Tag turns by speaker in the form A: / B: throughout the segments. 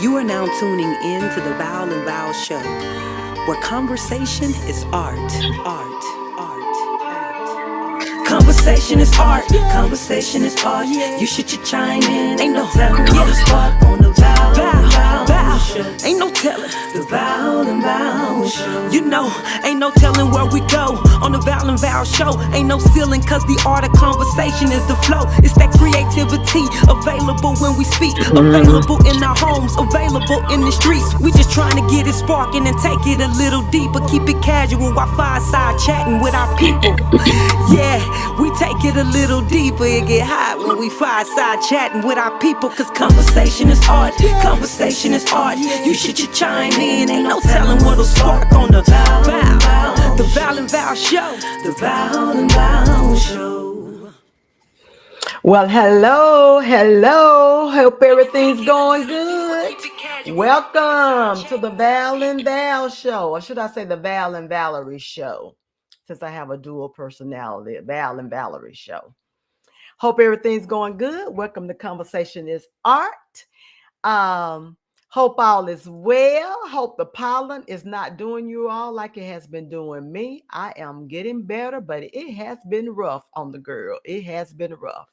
A: You are now tuning in to the Val and Val Show, where conversation is art, art, art. Conversation is art, conversation is art. You should chime in, ain't no telling how to start on the Val and Val Show. Ain't no telling the Val and Val Show. You know, ain't no telling where we go on the Val and Val Show. Ain't no ceiling, cause the art of conversation is the flow. It's that creativity available when we speak, available in our homes, available in the streets. We just trying to get it sparking and take it a little deeper. Keep it casual while fireside chatting with our people. Yeah, we take it a little deeper. It get hot when we fireside chatting with our people. Cause conversation is art, conversation is art. You should chime in, ain't no telling what'll spark on the Val, the Val and Val Show. The Val and Val Show.
B: Well, hello. Hope everything's going good. Welcome to the Val and Val Show, or should I say the Val and Valerie Show, since I have a dual personality, Val and Valerie Show. Hope everything's going good. Welcome to Conversation is Art. Hope all is well. Hope the pollen is not doing you all like it has been doing me. I am getting better, but it has been rough on the girl. It has been rough.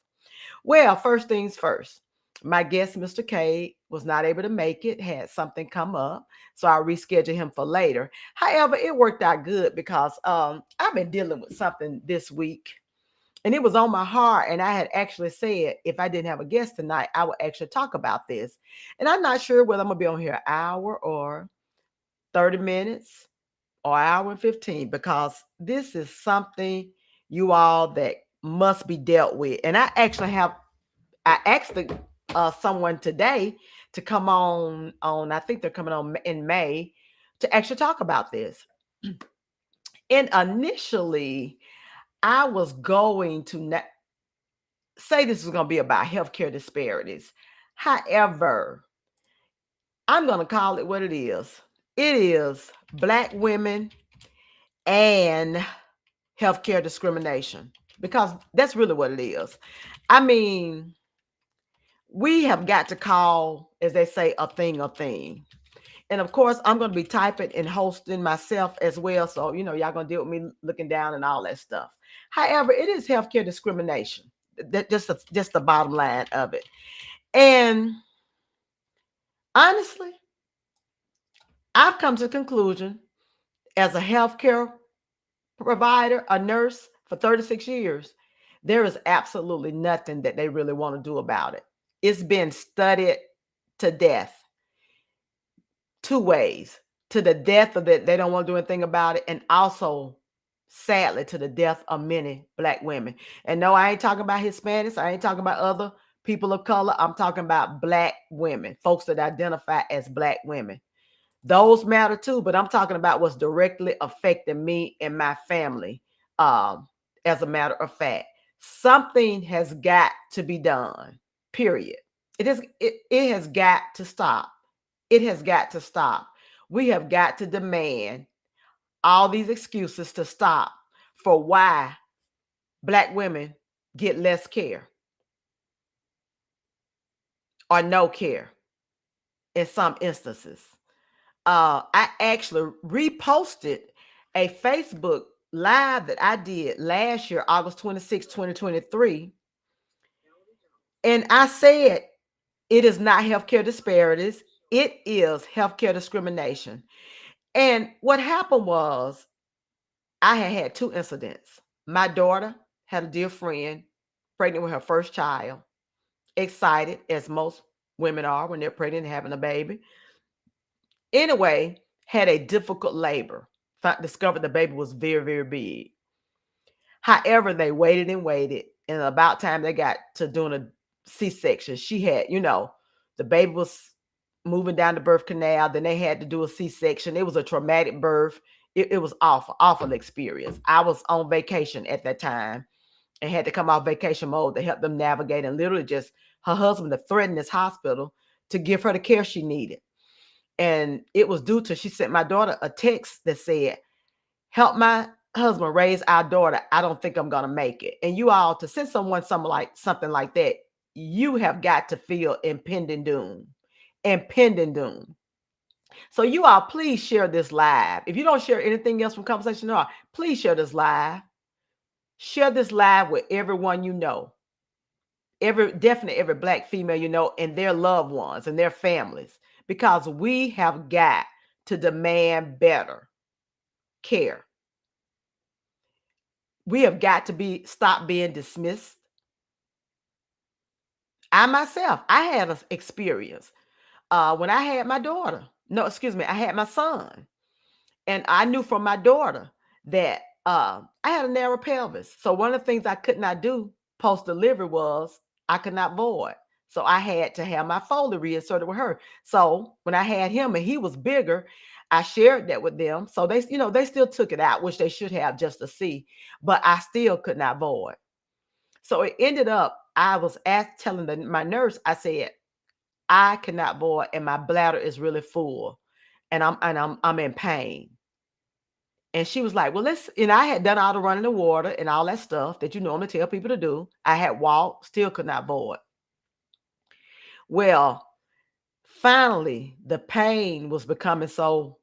B: Well, first things first. My guest, Mr. K, was not able to make it, had something come up, so I rescheduled him for later. However, it worked out good because I've been dealing with something this week, and it was on my heart, and I had actually said if I didn't have a guest tonight, I would actually talk about this. And I'm not sure whether I'm going to be on here an hour or 30 minutes or an hour and 15, because this is something, you all, that must be dealt with. And I asked someone today to come on, I think they're coming on in May, to actually talk about this. And initially, I was going to say this was going to be about healthcare disparities. However, I'm going to call it what it is. It is Black women and healthcare discrimination, because that's really what it is. I mean, we have got to call, as they say, a thing a thing. And of course, I'm going to be typing and hosting myself as well. So, y'all going to deal with me looking down and all that stuff. However, it is healthcare discrimination. That just the bottom line of it. And honestly, I've come to the conclusion, as a healthcare provider, a nurse for 36 years, there is absolutely nothing that they really want to do about it. It's been studied to death. Two ways: to the death of that they don't want to do anything about it, and also, sadly, to the death of many Black women. And no, I ain't talking about Hispanics. I ain't talking about other people of color. I'm talking about Black women, folks that identify as Black women. Those matter too, but I'm talking about what's directly affecting me and my family. As a matter of fact, something has got to be done. Period. It has got to stop. It has got to stop. We have got to demand all these excuses to stop for why Black women get less care or no care in some instances. I actually reposted a Facebook Live that I did last year, August 26, 2023. And I said, it is not healthcare disparities. It is healthcare discrimination. And what happened was, I had two incidents. My daughter had a dear friend pregnant with her first child, excited, as most women are when they're pregnant and having a baby. Anyway, had a difficult labor. Discovered the baby was very, very big. However, they waited and waited. And about time they got to doing a C-section, she had, the baby was moving down the birth canal. Then they had to do a C-section. It was a traumatic birth. It was awful experience. I was on vacation at that time and had to come off vacation mode to help them navigate. And literally just her husband had threatened this hospital to give her the care she needed. And it was due to, she sent my daughter a text that said, help my husband raise our daughter. I don't think I'm going to make it. And you all, to send someone something like that, you have got to feel impending doom. and pending doom. So you all, please share this live. If you don't share anything else from Conversation R, please share this live. Share this live with everyone you know. Definitely every Black female you know, and their loved ones and their families, because we have got to demand better care. We have got to stop being dismissed. I myself, I had an experience when I had my daughter. No, excuse me, I had my son. And I knew from my daughter that I had a narrow pelvis. So one of the things I could not do post delivery was I could not void. So I had to have my Foley reinserted with her. So when I had him and he was bigger, I shared that with them. So they still took it out, which they should have just to see, but I still could not void. So it ended up, I was telling my nurse, I said, I cannot void and my bladder is really full and I'm in pain. And she was like, well, I had done all the running the water and all that stuff that you normally tell people to do. I had walked, still could not void. Well, finally, the pain was becoming so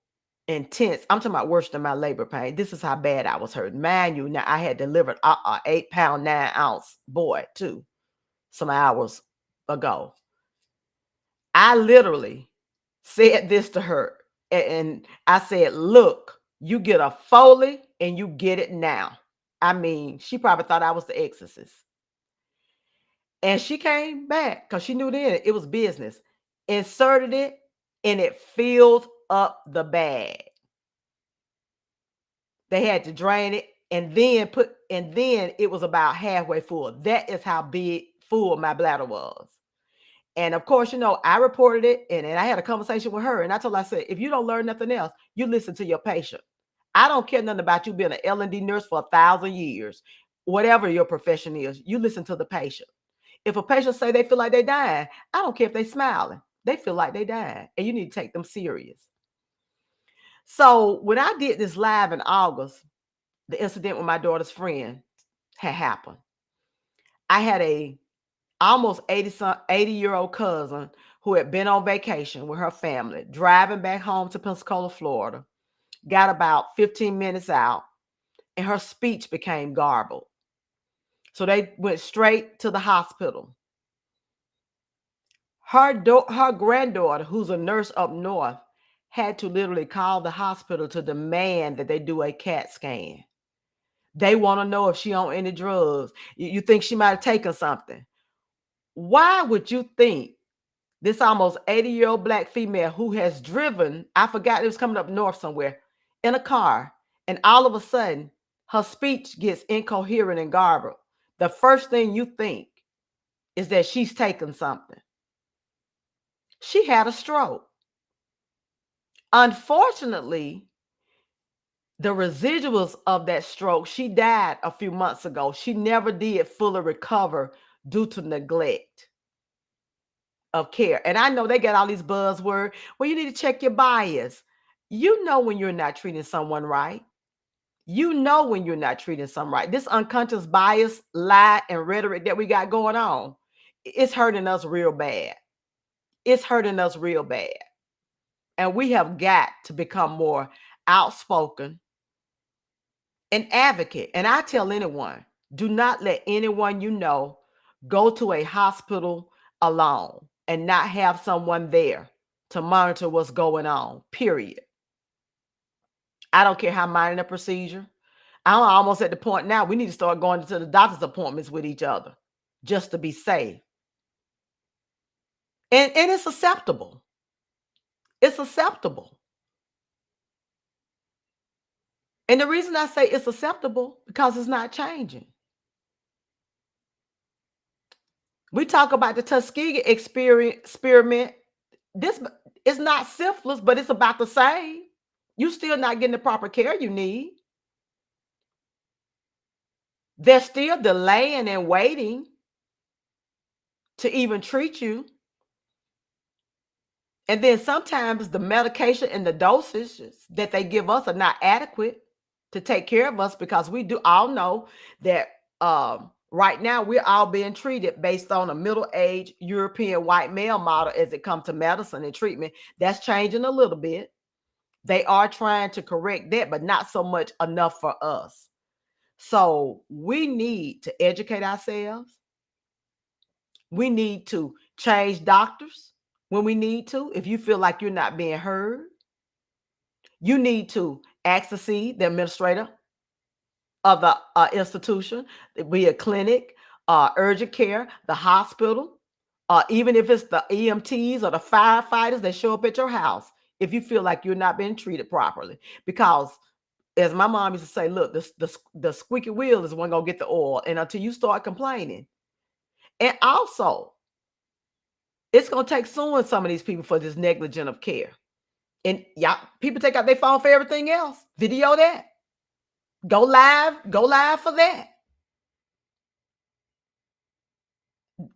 B: intense. I'm talking about worse than my labor pain. This is how bad I was hurt. Mind you, now I had delivered a 8-pound, 9-ounce boy too, some hours ago. I literally said this to her. And I said, look, you get a Foley and you get it now. I mean, she probably thought I was the exorcist. And she came back because she knew then it was business. Inserted it and it filled up the bag. They had to drain it and then it was about halfway full. That is how big full my bladder was. And of course, I reported it and I had a conversation with her and I told her, I said, if you don't learn nothing else, you listen to your patient. I don't care nothing about you being an L&D nurse for 1,000 years, whatever your profession is, you listen to the patient. If a patient say they feel like they dying, I don't care if they smiling. They feel like they dying and you need to take them serious. So when I did this live in August, the incident with my daughter's friend had happened. I had a almost 80-year-old cousin who had been on vacation with her family, driving back home to Pensacola, Florida, got about 15 minutes out, and her speech became garbled. So they went straight to the hospital. Her granddaughter, who's a nurse up north, had to literally call the hospital to demand that they do a CAT scan. They want to know if she on any drugs. You think she might have taken something. Why would you think this almost 80-year-old Black female who has driven, I forgot it was coming up north somewhere, in a car, and all of a sudden her speech gets incoherent and garbled? The first thing you think is that she's taken something. She had a stroke. Unfortunately, the residuals of that stroke, she died a few months ago. She never did fully recover due to neglect of care. And I know they got all these buzzwords. Well, you need to check your bias. You know when you're not treating someone right. You know when you're not treating someone right. This unconscious bias, lie, and rhetoric that we got going on, it's hurting us real bad. It's hurting us real bad. And we have got to become more outspoken and advocate. And I tell anyone, do not let anyone you know go to a hospital alone and not have someone there to monitor what's going on, period. I don't care how minor the procedure. I'm almost at the point now we need to start going to the doctor's appointments with each other just to be safe. And it's acceptable. It's acceptable. And the reason I say it's acceptable because it's not changing. We talk about the Tuskegee experiment. This is not syphilis, but it's about the same. You're still not getting the proper care you need. They're still delaying and waiting to even treat you. And then sometimes the medication and the dosages that they give us are not adequate to take care of us, because we do all know that Right now, we're all being treated based on a middle-aged European white male model as it comes to medicine and treatment. That's changing a little bit. They are trying to correct that, but not so much enough for us. So we need to educate ourselves. We need to change doctors when we need to. If you feel like you're not being heard, you need to ask to see the administrator of the institution, be a clinic, urgent care, the hospital, even if it's the EMTs or the firefighters that show up at your house, if you feel like you're not being treated properly. Because as my mom used to say, look, the squeaky wheel is one gonna get the oil, and until you start complaining. And also, it's gonna take suing some of these people for this negligent of care. And y'all, people take out their phone for everything else. Video that. Go live for that.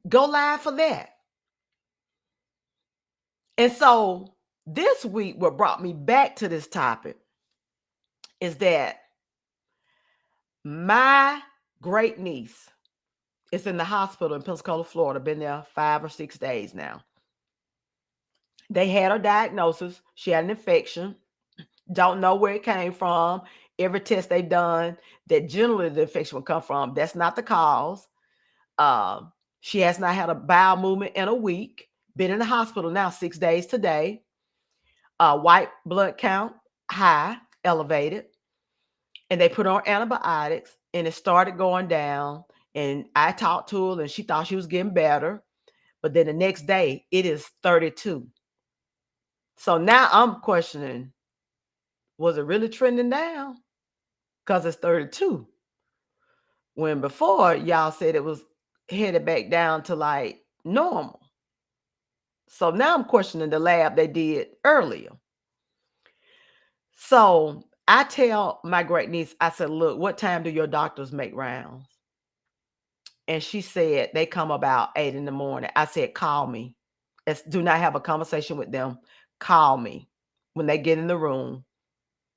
B: Go live for that. And so this week, what brought me back to this topic is that my great niece is in the hospital in Pensacola, Florida, been there 5 or 6 days now. They had her diagnosis. She had an infection. Don't know where it came from. Every test they've done, that generally the infection will come from. That's not the cause. She has not had a bowel movement in a week. Been in the hospital now 6 days today. White blood count high, elevated, and they put her on antibiotics, and it started going down. And I talked to her, and she thought she was getting better, but then the next day it is 32. So now I'm questioning, was it really trending down? Because it's 32. When before y'all said it was headed back down to like normal. So now I'm questioning the lab they did earlier. So I tell my great niece, I said, look, what time do your doctors make rounds? And she said they come about 8 in the morning. I said, call me. Do not have a conversation with them. Call me when they get in the room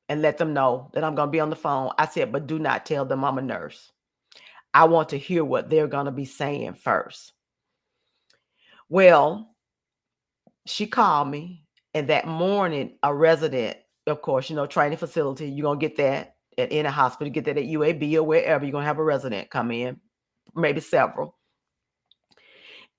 B: and let them know that I'm going to be on the phone. I said, but do not tell them I'm a nurse. I want to hear what they're going to be saying first. Well, she called me, and that morning, a resident, of course, training facility, you're going to get that at any hospital, get that at UAB or wherever, you're going to have a resident come in, maybe several.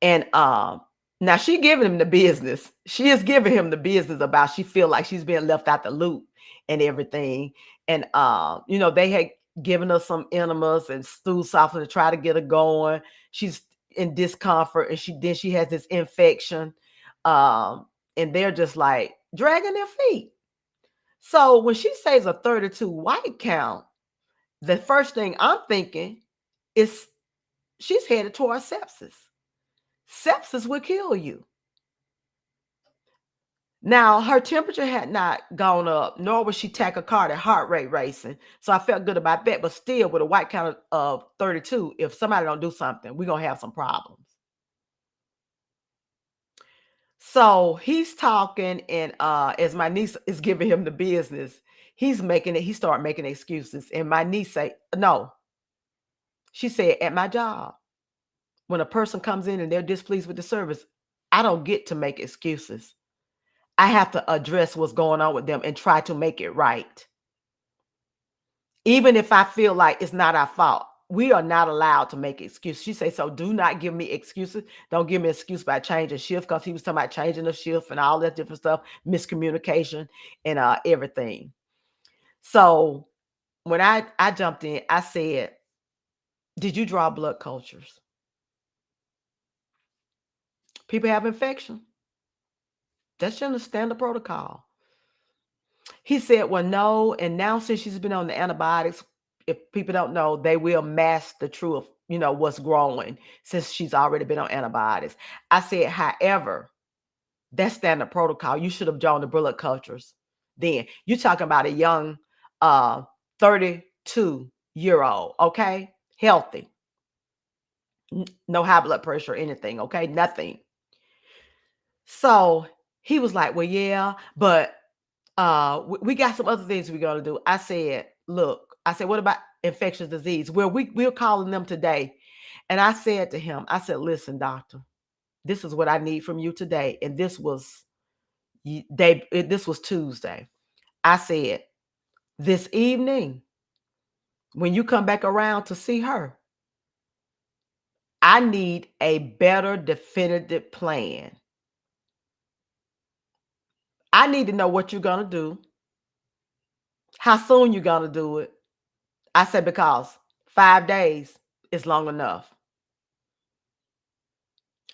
B: And now she giving him the business. She is giving him the business about she feel like she's being left out the loop and everything. And they had given her some enemas and stool softener to try to get her going. She's in discomfort, and she has this infection. And they're just like dragging their feet. So when she says a 32 white count, the first thing I'm thinking is she's headed towards sepsis. Sepsis will kill you. Now, her temperature had not gone up, nor was she tachycardic, heart rate racing. So I felt good about that. But still, with a white count of 32, if somebody don't do something, we're going to have some problems. So he's talking, and as my niece is giving him the business, he started making excuses. And my niece say, no. She said, at my job, when a person comes in and they're displeased with the service, I don't get to make excuses. I have to address what's going on with them and try to make it right. Even if I feel like it's not our fault, we are not allowed to make excuses. She said, so do not give me excuses. Don't give me an excuse by changing shift, because he was talking about changing the shift and all that different stuff, miscommunication and everything. So when I jumped in, I said, did you draw blood cultures? People have infection. That's just a standard protocol. He said, well, no. And now since she's been on the antibiotics, if people don't know, they will mask the truth, what's growing since she's already been on antibiotics. I said, however, that's standard protocol. You should have drawn the blood cultures then. You're talking about a young 32-year-old, okay? Healthy. No high blood pressure or anything, okay? Nothing. So he was like, well, yeah, but we got some other things we're going to do. I said, look, what about infectious disease? Well, we're calling them today. And I said to him, I said, listen, doctor, this is what I need from you today. And this was Tuesday. I said, this evening, when you come back around to see her, I need a better definitive plan. I need to know what you're going to do, how soon you're going to do it. I said, because 5 days is long enough.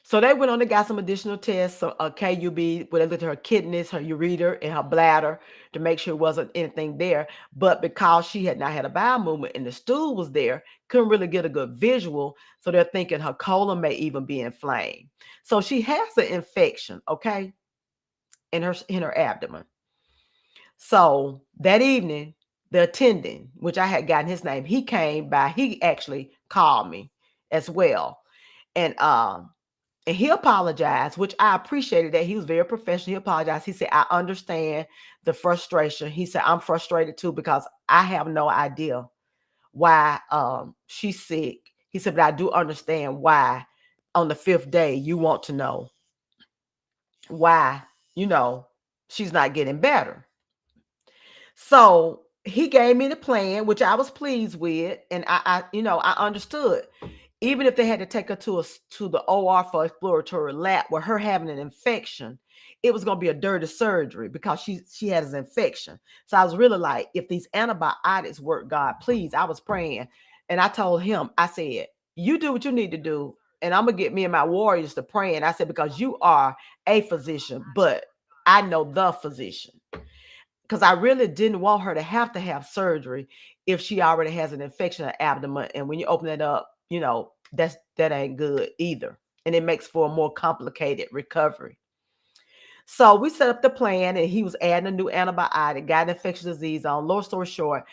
B: So they went on and got some additional tests, so a KUB, where they looked at her kidneys, her ureter, and her bladder to make sure it wasn't anything there. But because she had not had a bowel movement and the stool was there, couldn't really get a good visual. So they're thinking her colon may even be inflamed. So she has an infection, okay, in her abdomen. So that evening, the attendant, which I had gotten his name, he came by. He actually called me as well, and he apologized, which I appreciated that. He was very professional. He apologized. He said, I understand the frustration. He said, I'm frustrated too because I have no idea why she's sick. He said, but I do understand why on the 5th day you want to know why, she's not getting better. So he gave me the plan, which I was pleased with. And I understood. Even if they had to take her to the OR for exploratory lab with her having an infection, it was going to be a dirty surgery because she has an infection. So I was really like, if these antibiotics work, God, please. I was praying. And I told him, I said, you do what you need to do. And I'm going to get me and my warriors to pray. And I said, because you are a physician, but I know the physician. Because I really didn't want her to have surgery if she already has an infection in the abdomen. And when you open it up, that ain't good either. And it makes for a more complicated recovery. So we set up the plan, and he was adding a new antibiotic, got an infectious disease on. Long story short,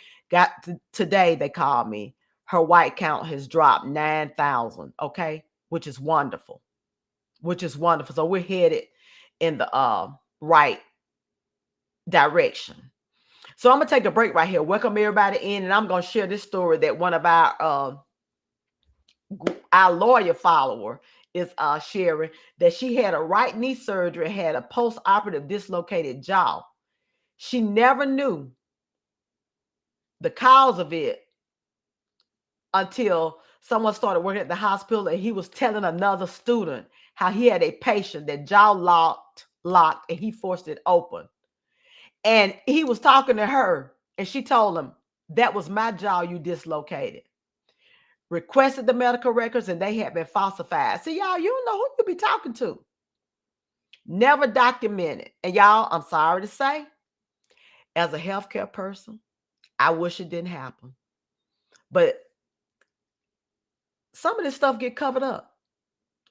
B: today they called me. Her white count has dropped 9,000, okay, which is wonderful. So we're headed in the right direction. So I'm gonna take a break right here. Welcome everybody in, and I'm gonna share this story that one of our lawyer follower is sharing, that she had a right knee surgery, had a post-operative dislocated jaw. She never knew the cause of it until someone started working at the hospital, and he was telling another student how he had a patient that jaw locked, and he forced it open. And he was talking to her, and she told him, that was my jaw you dislocated. Requested the medical records, and they had been falsified. See, y'all, you don't know who you be talking to. Never documented. And y'all, I'm sorry to say, as a healthcare person, I wish it didn't happen. But some of this stuff get covered up.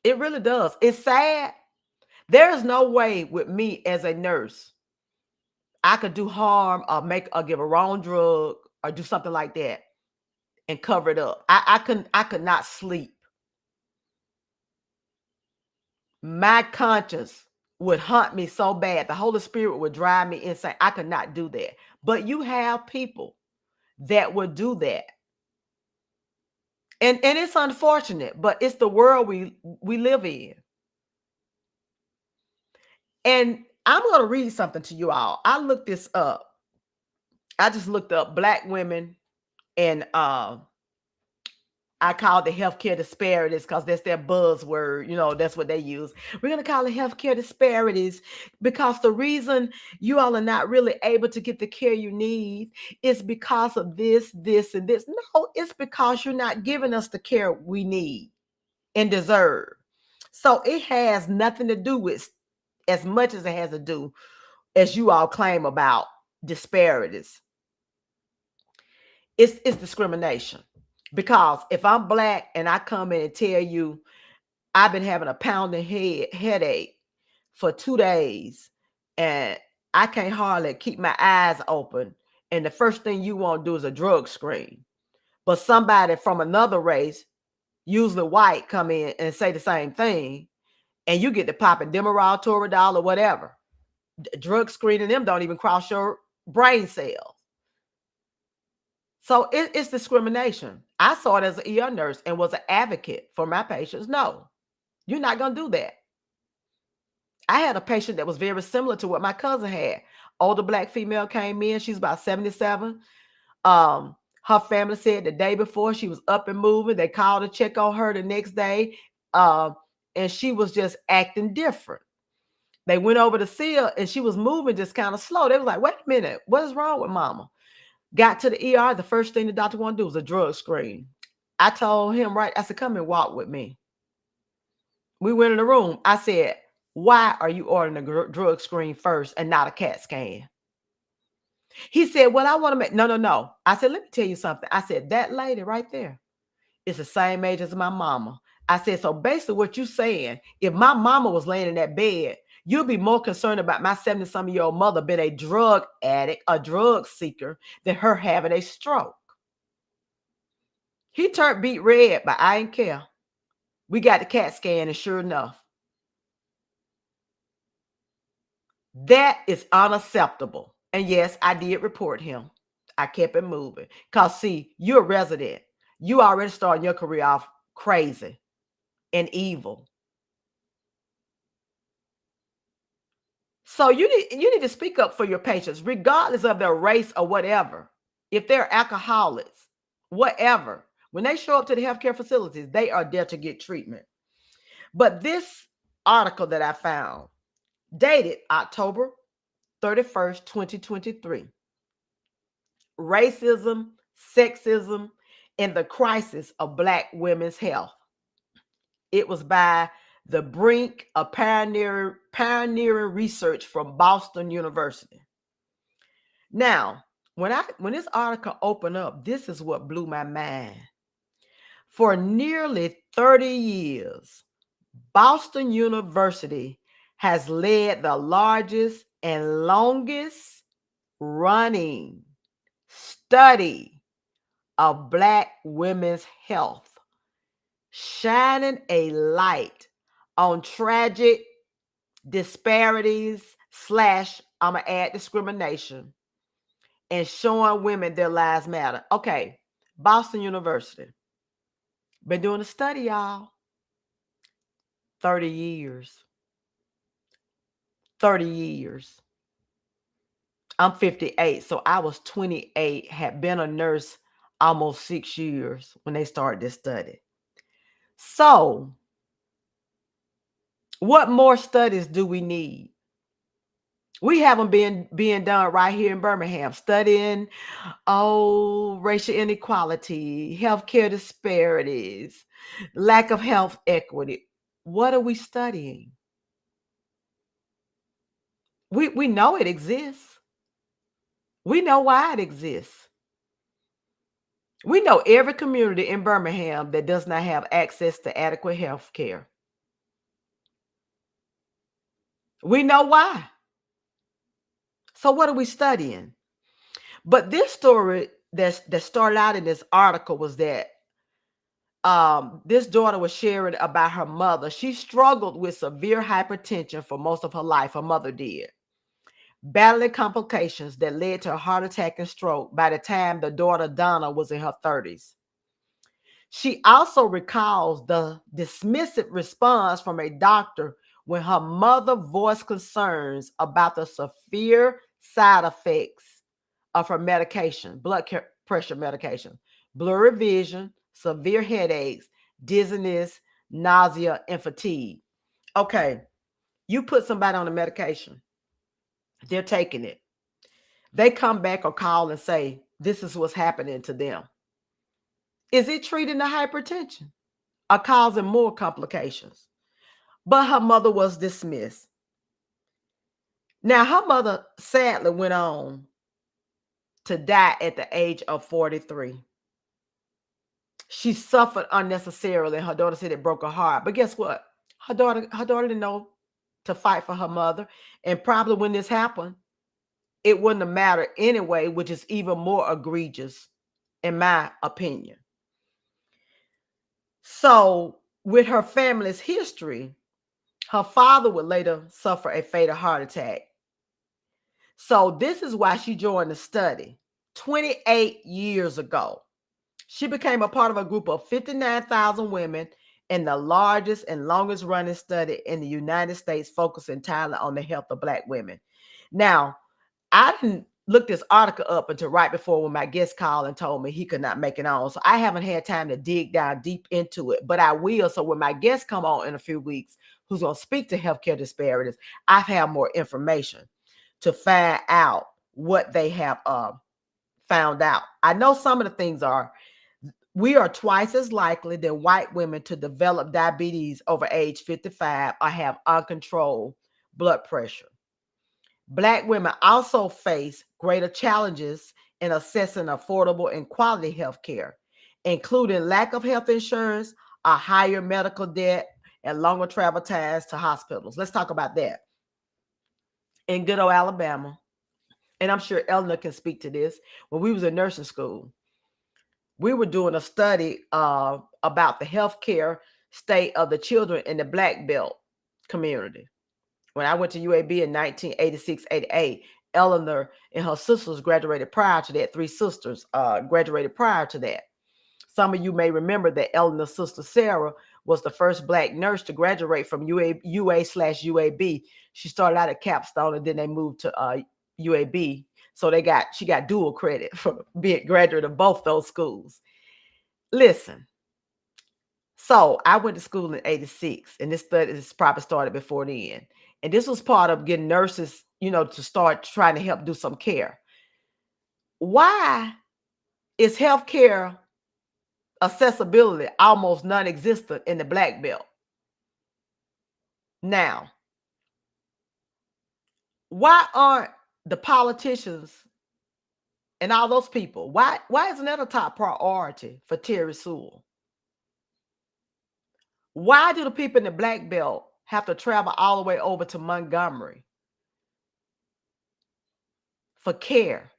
B: It really does. It's sad. There is no way with me as a nurse I could do harm or give a wrong drug or do something like that and cover it up. I could not sleep. My conscience would haunt me so bad. The Holy Spirit would drive me insane. I could not do that. But you have people that would do that. And it's unfortunate, but it's the world we live in. And I'm going to read something to you all. I looked this up. I just looked up Black women, and I call the healthcare disparities because that's their buzzword. That's what they use. We're going to call it healthcare disparities because the reason you all are not really able to get the care you need is because of this, and this. No, it's because you're not giving us the care we need and deserve. So it has nothing to do with, as much as it has to do, as you all claim about disparities. It's discrimination. Because if I'm Black and I come in and tell you I've been having a pounding headache for 2 days and I can't hardly keep my eyes open, and the first thing you want to do is a drug screen. But somebody from another race, usually white, come in and say the same thing, and you get to popping Demerol, Toradol, or whatever. Drug screening them don't even cross your brain cells. So it's discrimination. I saw it as an ER nurse and was an advocate for my patients. No, you're not going to do that. I had a patient that was very similar to what my cousin had. Older black female came in. She's about 77. Her family said the day before she was up and moving. They called to check on her the next day. And she was just acting different. They went over to see her and she was moving just kind of slow. They was like, wait a minute, what is wrong with mama? Got to the ER. The first thing the doctor wanted to do was a drug screen. I told him, right, I said, come and walk with me. We went in the room. I said, why are you ordering a drug screen first and not a CAT scan? He said, well, I want to make, no. I said, let me tell you something. I said, that lady right there is the same age as my mama. I said, so basically what you're saying, if my mama was laying in that bed, you'll be more concerned about my 70-some-year-old mother being a drug addict, a drug seeker, than her having a stroke. He turned beet red, but I didn't care. We got the CAT scan, and sure enough, that is unacceptable. And yes, I did report him. I kept it moving. Because, see, you're a resident. You already starting your career off crazy and evil. So you need to speak up for your patients, regardless of their race or whatever. If they're alcoholics, whatever. When they show up to the healthcare facilities, they are there to get treatment. But this article that I found, dated October 31st, 2023, Racism, Sexism, and the Crisis of Black Women's Health. It was by the brink of pioneering research from Boston University. Now, when this article opened up, this is what blew my mind. For nearly 30 years, Boston University has led the largest and longest running study of Black women's health, shining a light on tragic disparities / I'm going to add discrimination, and showing women their lives matter. Okay, Boston University. Been doing a study, y'all. 30 years. 30 years. I'm 58, so I was 28, had been a nurse almost 6 years when they started this study. So, what more studies do we need? We have them being done right here in Birmingham, studying racial inequality, healthcare disparities, lack of health equity. What are we studying? We know it exists. We know why it exists. We know every community in Birmingham that does not have access to adequate health care. We know why. So what are we studying? But this story that started out in this article was that this daughter was sharing about her mother. She struggled with severe hypertension for most of her life. Her mother did. Battling complications that led to a heart attack and stroke by the time the daughter Donna was in her 30s. She also recalls the dismissive response from a doctor when her mother voiced concerns about the severe side effects of her medication, blood pressure medication, blurry vision, severe headaches, dizziness, nausea, and fatigue. Okay, you put somebody on a medication, they're taking it. They come back or call and say, this is what's happening to them. Is it treating the hypertension or causing more complications? But her mother was dismissed. Now, her mother sadly went on to die at the age of 43. She suffered unnecessarily. Her daughter said it broke her heart. But guess what? Her daughter didn't know to fight for her mother. And probably when this happened, it wouldn't have mattered anyway, which is even more egregious, in my opinion. So, with her family's history, her father would later suffer a fatal heart attack. So, this is why she joined the study. 28 years ago. She became a part of a group of 59,000 women in the largest and longest running study in the United States, focused entirely on the health of Black women. Now, I didn't look this article up until right before when my guest called and told me he could not make it on. So I haven't had time to dig down deep into it, but I will. So when my guest come on in a few weeks, who's going to speak to healthcare disparities, I've had more information to find out what they have found out. I know some of the things are: we are twice as likely than white women to develop diabetes over age 55 or have uncontrolled blood pressure. Black women also face greater challenges in assessing affordable and quality health care, including lack of health insurance, a higher medical debt, and longer travel times to hospitals. Let's talk about that. In good old Alabama, and I'm sure Eleanor can speak to this, when we was in nursing school, we were doing a study about the healthcare state of the children in the Black Belt community. When I went to UAB in 1986, 88, Eleanor and her sisters graduated prior to that. Three sisters graduated prior to that. Some of you may remember that Eleanor's sister Sarah was the first Black nurse to graduate from UA/UAB. She started out at Capstone and then they moved to UAB. So she got dual credit for being graduate of both those schools. Listen, so I went to school in 86, and this study is probably started before then. And this was part of getting nurses, to start trying to help do some care. Why is healthcare accessibility almost non-existent in the Black Belt? Now, why aren't the politicians and all those people, why isn't that a top priority for Terry Sewell? Why do the people in the Black Belt have to travel all the way over to Montgomery for care?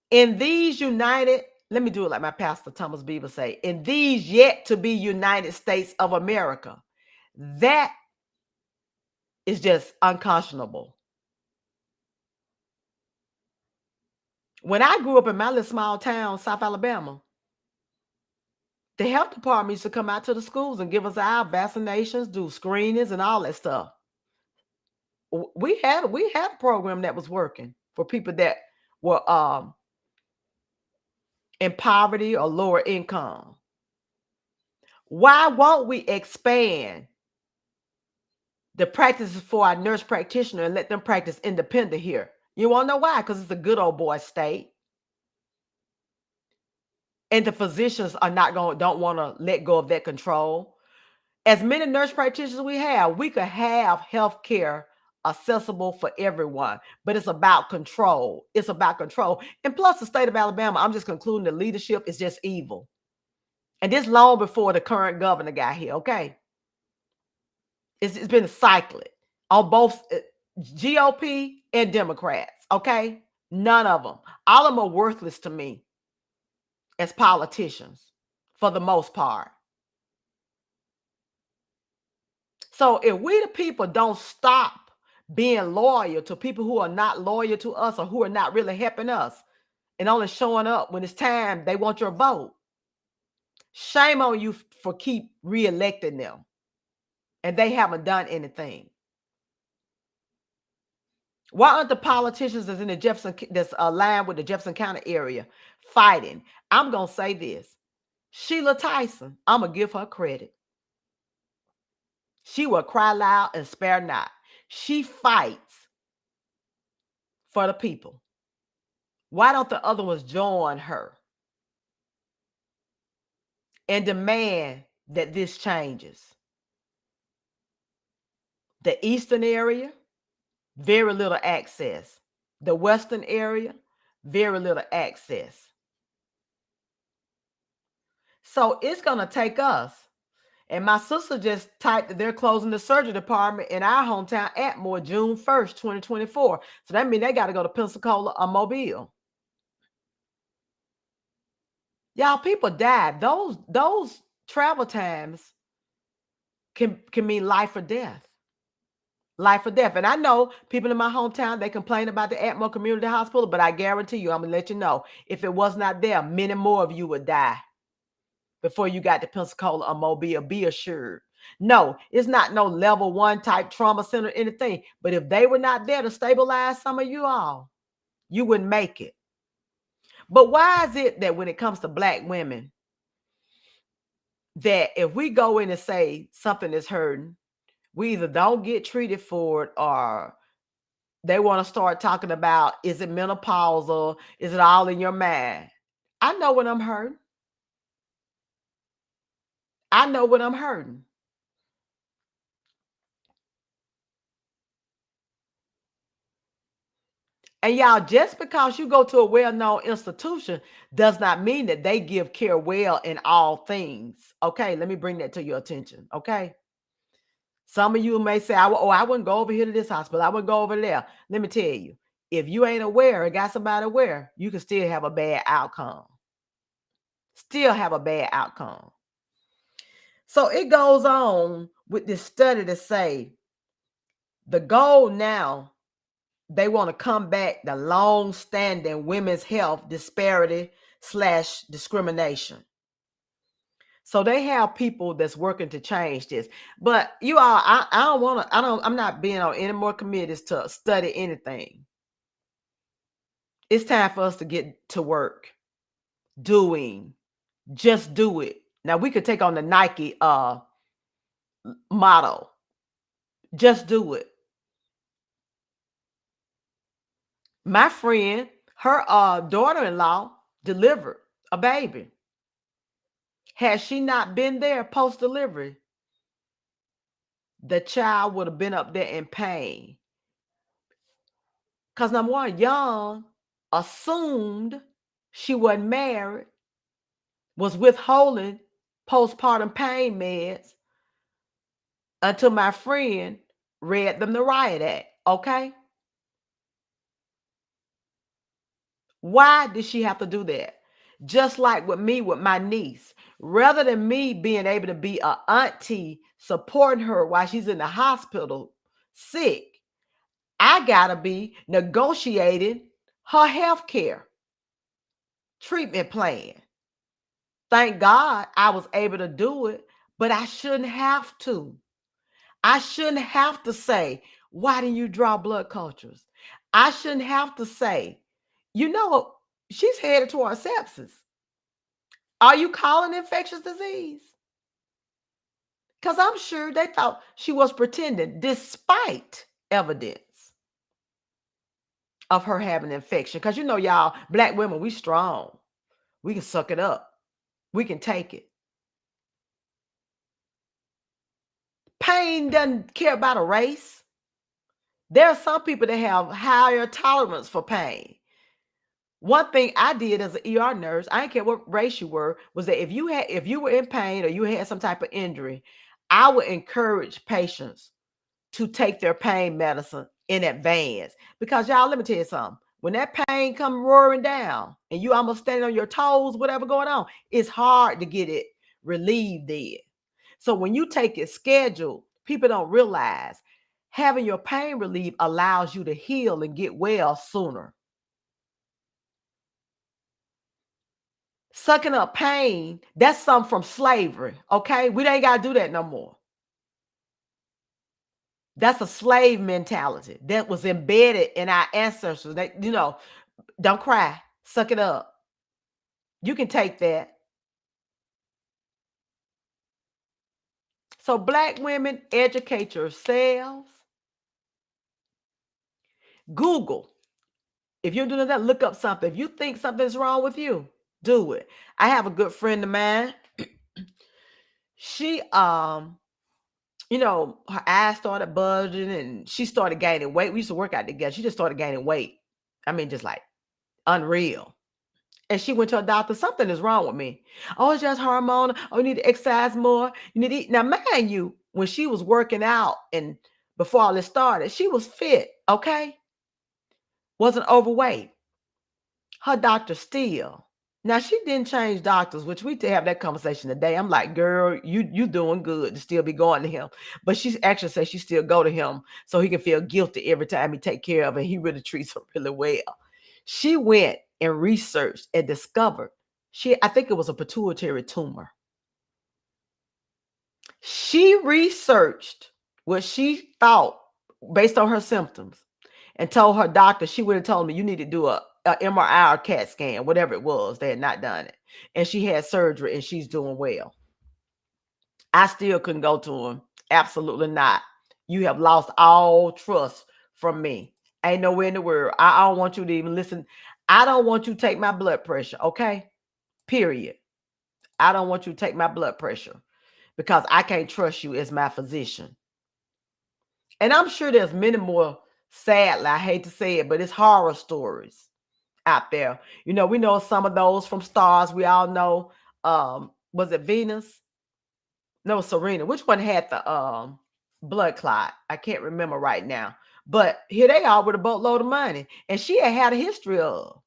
B: In these united, let me do it like my pastor Thomas Beaver say, in these yet to be United States of America, that is just unconscionable. When I grew up in my little small town, South Alabama, the health department used to come out to the schools and give us our vaccinations, do screenings and all that stuff. We had a program that was working for people that were in poverty or lower income. Why won't we expand the practices for our nurse practitioner and let them practice independent here? You want to know why? Because it's a good old boy state. And the physicians don't want to let go of that control. As many nurse practitioners we could have health care accessible for everyone, but it's about control. It's about control. And plus the state of Alabama, I'm just concluding, the leadership is just evil. And this long before the current governor got here, okay? It's been cyclic on both GOP and Democrats, okay? None of them. All of them are worthless to me as politicians for the most part. So if we the people don't stop being loyal to people who are not loyal to us or who are not really helping us and only showing up when it's time they want your vote, shame on you for keep reelecting them. And they haven't done anything. Why aren't the politicians that's in the that's aligned with the Jefferson County area fighting? I'm going to say this. Sheila Tyson, I'm going to give her credit. She will cry loud and spare not. She fights for the people. Why don't the other ones join her and demand that this changes? The eastern area, very little access. The western area, very little access. So it's going to take us. And my sister just typed that they're closing the surgery department in our hometown Atmore June 1st, 2024. So that means they got to go to Pensacola or Mobile. Y'all, people died. Those travel times can mean life or death. Life or death. And I know people in my hometown, they complain about the Atmore Community Hospital, but I guarantee you, I'm going to let you know, if it was not there, many more of you would die before you got to Pensacola or Mobile. Be assured. No, it's not no level 1 type trauma center or anything. But if they were not there to stabilize some of you all, you wouldn't make it. But why is it that when it comes to Black women, that if we go in and say something is hurting, we either don't get treated for it, or they want to start talking about, is it menopausal? Is it all in your mind? I know when I'm hurting. I know when I'm hurting. And y'all, just because you go to a well-known institution does not mean that they give care well in all things. Okay, let me bring that to your attention. Okay. Some of you may say, I wouldn't go over here to this hospital. I wouldn't go over there. Let me tell you, if you ain't aware or got somebody aware, you can still have a bad outcome. Still have a bad outcome. So it goes on with this study to say the goal now, they want to combat the long-standing women's health disparity / discrimination. So they have people that's working to change this. But you all, I'm not being on any more committees to study anything. It's time for us to get to work. Doing. Just do it. Now we could take on the Nike motto. Just do it. My friend, her daughter-in-law delivered a baby. Had she not been there post-delivery, the child would have been up there in pain. Because number one, Young assumed she wasn't married, was withholding postpartum pain meds until my friend read them the riot act. Okay? Why did she have to do that? Just like with me, with my niece, rather than me being able to be an auntie supporting her while she's in the hospital sick, I gotta be negotiating her health care treatment plan. Thank God I was able to do it, but I shouldn't have to. I shouldn't have to say, why didn't you draw blood cultures? I shouldn't have to say, you know, she's headed toward sepsis. Are you calling infectious disease? Because I'm sure they thought she was pretending, despite evidence of her having an infection. Because you know, y'all, Black women, we strong. We can suck it up. We can take it. Pain doesn't care about a race. There are some people that have higher tolerance for pain. One thing I did as an ER nurse, I didn't care what race you were, was that if you were in pain or you had some type of injury, I would encourage patients to take their pain medicine in advance. Because y'all, let me tell you something. When that pain come roaring down and you almost standing on your toes, whatever going on, it's hard to get it relieved there. So when you take it scheduled, people don't realize having your pain relief allows you to heal and get well sooner. Sucking up pain, that's something from slavery, okay? We ain't got to do that no more. That's a slave mentality that was embedded in our ancestors. They, don't cry, suck it up. You can take that. So Black women, educate yourselves. Google. If you're doing that, look up something. If you think something's wrong with you, do it. I have a good friend of mine. She, her eyes started bulging and she started gaining weight. We used to work out together. She just started gaining weight. I mean, just like unreal. And she went to a doctor. Something is wrong with me. Oh, it's just hormonal. Oh, you need to exercise more. You need to eat. Now, mind you, when she was working out and before all this started, she was fit, okay? Wasn't overweight. Her doctor still Now she didn't change doctors, which we did have that conversation today. I'm like, girl, you doing good to still be going to him. But she actually says she still go to him so he can feel guilty every time he take care of her. He really treats her really well. She went and researched and discovered I think it was a pituitary tumor. She researched what she thought based on her symptoms and told her doctor, she would have told me, you need to do a MRI or CAT scan, whatever it was. They had not done it. And she had surgery and she's doing well. I still couldn't go to him. Absolutely not. You have lost all trust from me. Ain't nowhere in the world. I don't want you to even listen. I don't want you to take my blood pressure, okay? Period. I don't want you to take my blood pressure because I can't trust you as my physician. And I'm sure there's many more, sadly, I hate to say it, but it's horror stories out there. You know, we know some of those from Stars. We all know, was it Venus? No, Serena. Which one had the blood clot? I can't remember right now. But here they are with a boatload of money. And she had a history of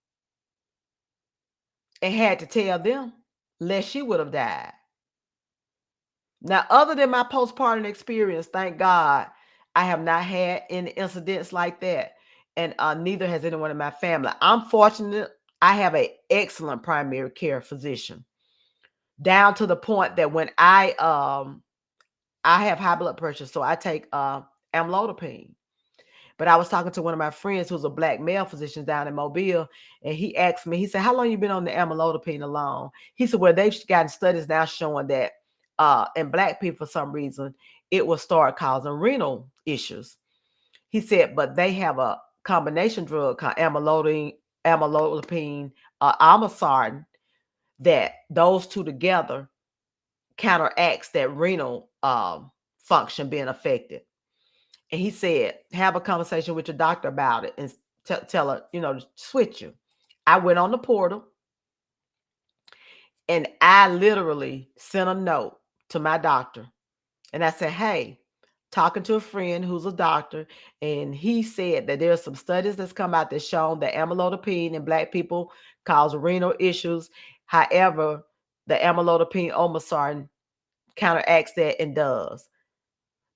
B: and had to tell them, lest she would have died. Now, other than my postpartum experience, thank God, I have not had any incidents like that. And neither has anyone in my family. I'm fortunate. I have an excellent primary care physician, down to the point that when I have high blood pressure, so I take amlodipine. But I was talking to one of my friends who's a black male physician down in Mobile, and he asked me, he said, how long you been on the amlodipine alone? He said, well, they've gotten studies now showing that in black people, for some reason, it will start causing renal issues. He said, but they have a combination drug called amlodipine, amosartan, that those two together counteracts that renal function being affected. And he said, have a conversation with your doctor about it and tell her, to switch you. I went on the portal and I literally sent a note to my doctor. And I said, hey, talking to a friend who's a doctor, and he said that there are some studies that's come out that shown that amlodipine in black people cause renal issues. However, the amlodipine olmesartan counteracts that and does.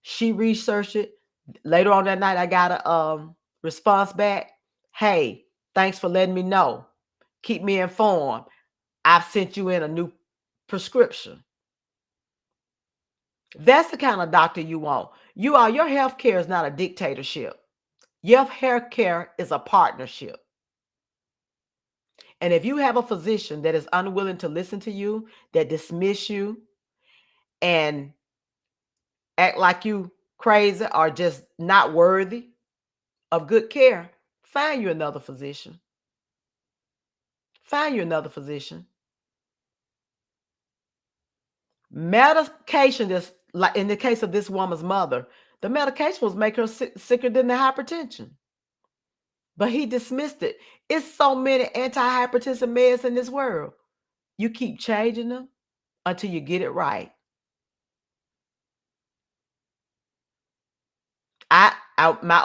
B: She researched it. Later on that night, I got a response back. Hey, thanks for letting me know. Keep me informed. I've sent you in a new prescription. That's the kind of doctor you want. Your health care is not a dictatorship. Your health care is a partnership. And if you have a physician that is unwilling to listen to you, that dismiss you and act like you crazy or just not worthy of good care, find you another physician. Find you another physician. Medication is like in the case of this woman's mother, the medication was making her sicker than the hypertension. But he dismissed it. It's so many antihypertensive meds in this world. You keep changing them until you get it right. My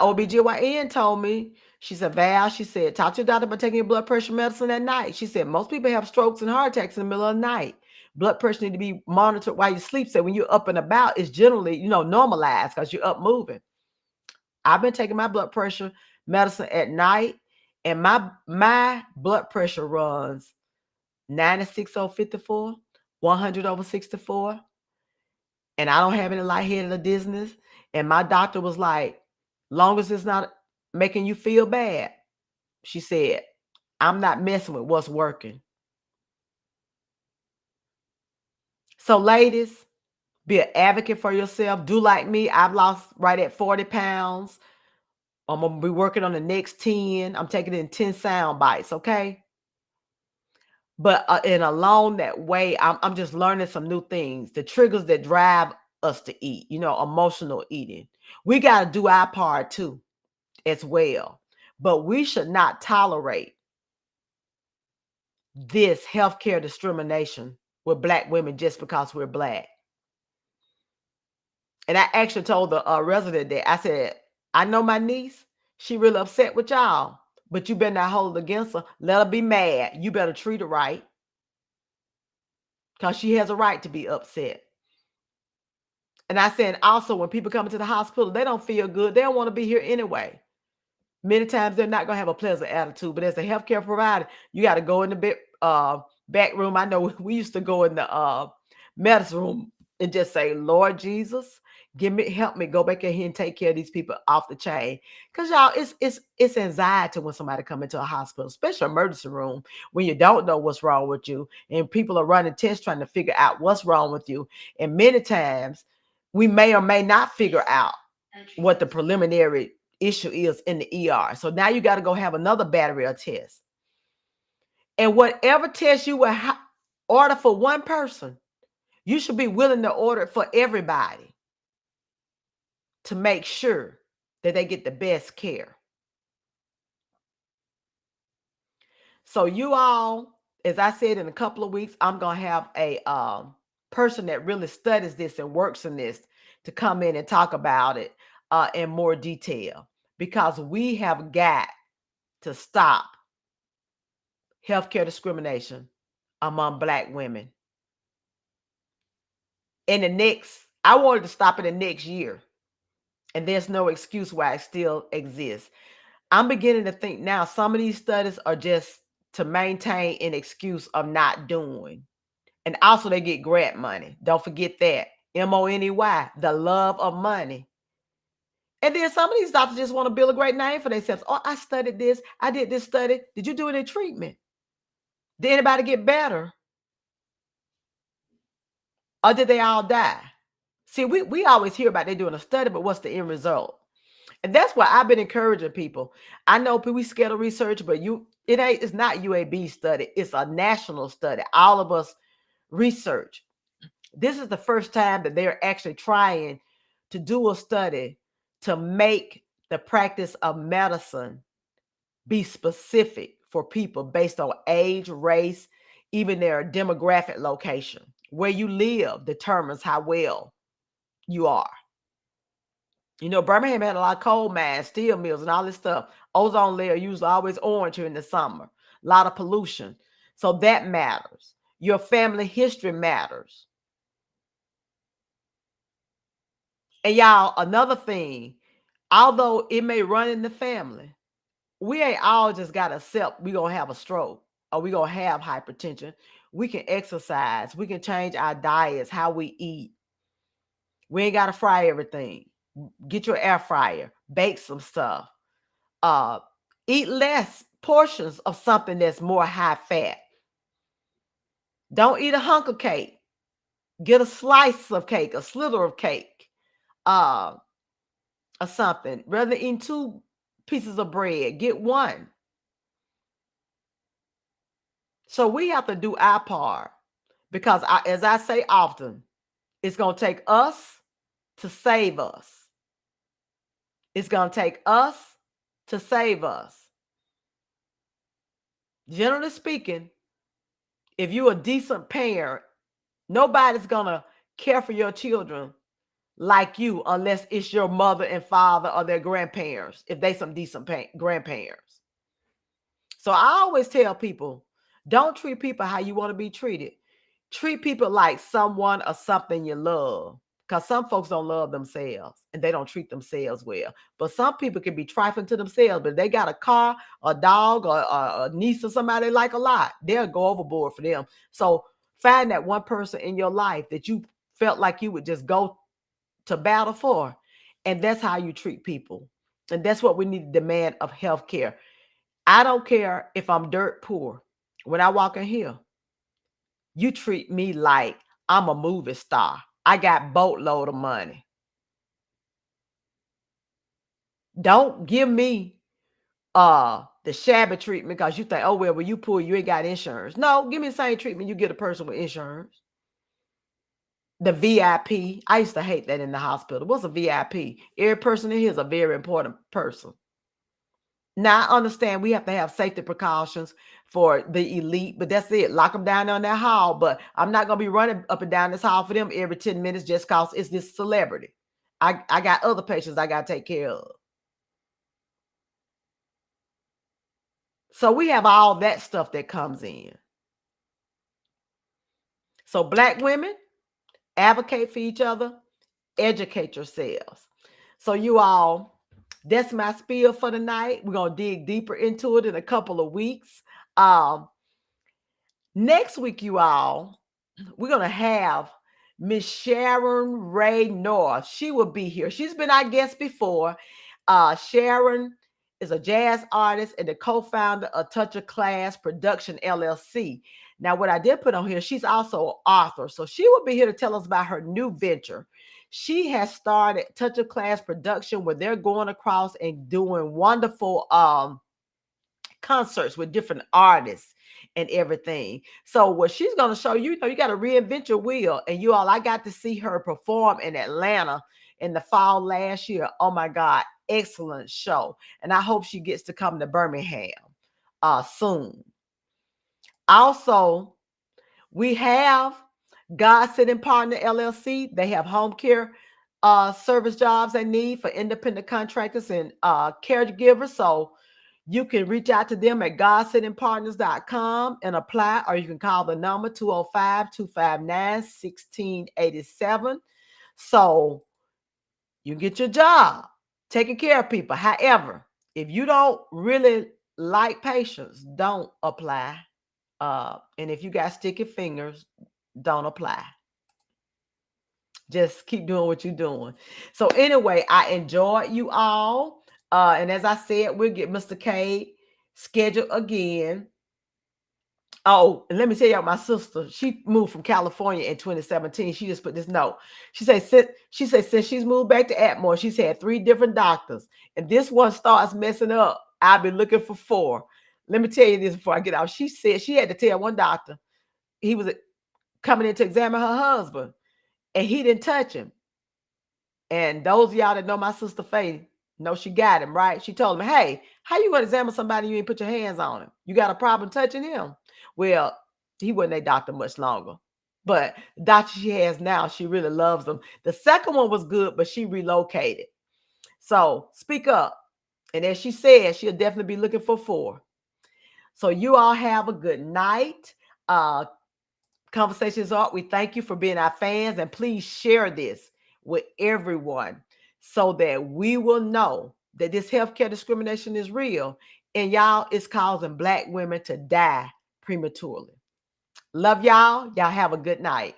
B: OBGYN told me, she said, Val, she said, talk to your doctor about taking your blood pressure medicine at night. She said, most people have strokes and heart attacks in the middle of the night. Blood pressure need to be monitored while you sleep. So when you're up and about, it's generally, normalized because you're up moving. I've been taking my blood pressure medicine at night, and my blood pressure runs 96/54, 100/64, and I don't have any lightheaded or dizziness. And my doctor was like, long as it's not making you feel bad, she said, I'm not messing with what's working. So ladies, be an advocate for yourself. Do like me. I've lost right at 40 pounds. I'm going to be working on the next 10. I'm taking in 10 sound bites, okay? But along that way, I'm just learning some new things. The triggers that drive us to eat, emotional eating. We got to do our part too, as well. But we should not tolerate this healthcare discrimination with Black women just because we're Black. And I actually told the resident that, I said, I know my niece, she really upset with y'all, but you better not hold it against her. Let her be mad. You better treat her right. because she has a right to be upset. And I said also, when people come into the hospital, they don't feel good. They don't want to be here anyway. Many times they're not going to have a pleasant attitude, but as a healthcare provider, you got to go in the back room. I know we used to go in the medicine room and just say, Lord Jesus, help me go back in here and take care of these people off the chain. Because y'all, it's anxiety when somebody come into a hospital, especially emergency room, when you don't know what's wrong with you and people are running tests trying to figure out what's wrong with you. And many times we may or may not figure out what the preliminary issue is in the ER. So now you got to go have another battery of tests. And whatever test you will order for one person, you should be willing to order it for everybody to make sure that they get the best care. So you all, as I said, in a couple of weeks, I'm going to have a person that really studies this and works in this to come in and talk about it in more detail, because we have got to stop healthcare discrimination among Black women. I wanted to stop it in the next year, and there's no excuse why it still exists. I'm beginning to think now some of these studies are just to maintain an excuse of not doing. And also they get grant money. Don't forget that. MONEY, the love of money. And then some of these doctors just want to build a great name for themselves. Oh, I studied this. I did this study. Did you do any treatment? Did anybody get better? Or did they all die? See, we always hear about they doing a study, but what's the end result? And that's why I've been encouraging people. I know we scared of research, but it's not UAB study. It's a national study. All of us research. This is the first time that they're actually trying to do a study to make the practice of medicine be specific for people based on age, race, even their demographic location. Where you live determines how well you are. You know, Birmingham had a lot of coal mines, steel mills, and all this stuff. Ozone layer usually always orange here in the summer. A lot of pollution. So that matters. Your family history matters. And y'all, another thing, although it may run in the family, we ain't all just got to accept we're going to have a stroke or we're going to have hypertension. We can exercise. We can change our diets, how we eat. We ain't got to fry everything. Get your air fryer, bake some stuff. Eat less portions of something that's more high fat. Don't eat a hunk of cake. Get a slice of cake, a slither of cake, or something. Rather than eating 2 pieces of bread, get 1. So we have to do our part, because as I say often, it's going to take us to save us. It's going to take us to save us. Generally speaking, if you're a decent parent, nobody's going to care for your children like you unless it's your mother and father or their grandparents, if they some decent grandparents. So I always tell people, don't treat people how you want to be treated. Treat people like someone or something you love, because some folks don't love themselves and they don't treat themselves well. But some people can be trifling to themselves, but if they got a car, a dog, or a niece or somebody they like a lot, they'll go overboard for them. So find that one person in your life that you felt like you would just go to battle for. And that's how you treat people. And that's what we need to demand of healthcare. I don't care if I'm dirt poor. When I walk in here, you treat me like I'm a movie star. I got boatload of money. Don't give me the shabby treatment because you think, oh, well, when you poor, you ain't got insurance. No, give me the same treatment you get a person with insurance. The VIP. I used to hate that in the hospital. What's a VIP? Every person in here is a very important person. Now, I understand we have to have safety precautions for the elite, but that's it. Lock them down on that hall. But I'm not going to be running up and down this hall for them every 10 minutes just because it's this celebrity. I got other patients I got to take care of. So we have all that stuff that comes in. So Black women, advocate for each other, educate yourselves. So you all, that's my spiel for tonight. We're gonna dig deeper into it in a couple of weeks. Um, Next week, you all, we're gonna have Miss Sharon Ray North. She will be here. She's been our guest before. Sharon is a jazz artist and the co-founder of Touch of Class Production LLC. Now, what I did put on here, she's also an author, so she will be here to tell us about her new venture. She has started Touch of Class Production, where they're going across and doing wonderful concerts with different artists and everything. So what she's going to show you, you got to reinvent your wheel. And you all, I got to see her perform in Atlanta in the fall last year. Oh my God, excellent show. And I hope she gets to come to Birmingham soon. Also, we have God Sitting Partner LLC. They have home care service jobs they need for independent contractors and caregivers. So you can reach out to them at godsittingpartners.com and apply, or you can call the number 205-259-1687. So you get your job taking care of people. However, if you don't really like patients, don't apply. And if you got sticky fingers, don't apply. Just keep doing what you're doing. So anyway, I enjoyed you all. And as I said, we'll get Mr. K scheduled again. Oh, and let me tell y'all, my sister, she moved from California in 2017. She just put this note. She said since she's moved back to Atmore, she's had 3 different doctors. And this one starts messing up, I'll be looking for 4. Let me tell you this before I get out. She said she had to tell one doctor he was coming in to examine her husband, and he didn't touch him. And those of y'all that know my sister Faith know she got him, right? She told him, hey, how you going to examine somebody you ain't put your hands on him? You got a problem touching him? Well, he wasn't a doctor much longer. But the doctor she has now, she really loves him. The second one was good, but she relocated. So speak up. And as she said, she'll definitely be looking for 4. So you all have a good night. Conversations Art, we thank you for being our fans, and please share this with everyone so that we will know that this healthcare discrimination is real, and y'all, it's causing Black women to die prematurely. Love y'all. Y'all have a good night.